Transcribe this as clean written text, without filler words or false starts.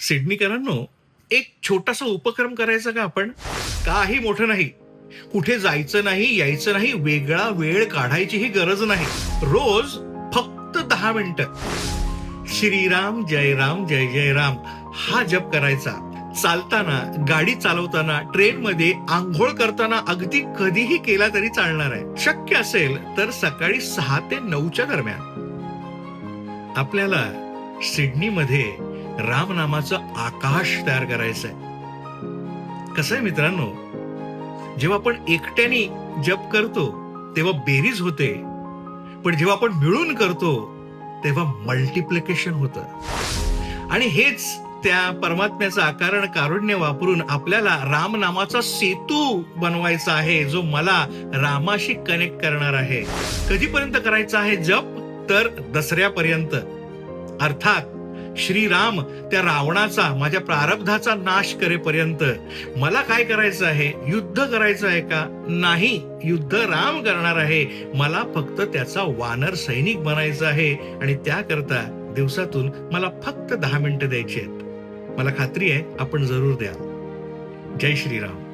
सिडनीकरांनो, एक छोटासा उपक्रम करायचा का आपण? काही मोठं नाही. कुठे जायचं नाही, यायचं नाही, वेगळा वेळ काढायचीही गरज नाही. रोज फक्त 10 मिनिटं श्रीराम जय राम जय जय राम हा जप करायचा. चालताना, गाडी चालवताना, ट्रेनमध्ये, आंघोळ करताना, अगदी कधीही केला तरी चालणार आहे. शक्य असेल तर सकाळी 6 ते 9च्या दरम्यान. आपल्याला सिडनीमध्ये रामनामाचं आकाश तयार करायचंय. कसं आहे मित्रांनो, जेव्हा आपण एकट्याने जप करतो तेव्हा बेरीज होते, पण जेव्हा आपण मिळून करतो तेव्हा मल्टिप्लिकेशन होतं. आणि हेच त्या परमात्म्याचं अकारण कारुण्य वापरून आपल्याला रामनामाचा सेतू बनवायचा आहे, जो मला रामाशी कनेक्ट करणार आहे. कधीपर्यंत करायचा आहे जप? तर दसऱ्यापर्यंत. अर्थात श्रीराम त्या रावणाचा, माझ्या प्रारब्धाचा नाश करेपर्यंत. मला काय करायचं आहे? युद्ध करायचं आहे का? नाही, युद्ध राम करणार आहे. मला फक्त त्याचा वानर सैनिक बनायचं आहे. आणि त्याकरता दिवसातून मला फक्त 10 मिनिटं द्यायची आहेत. मला खात्री आहे आपण जरूर द्याल. जय श्रीराम.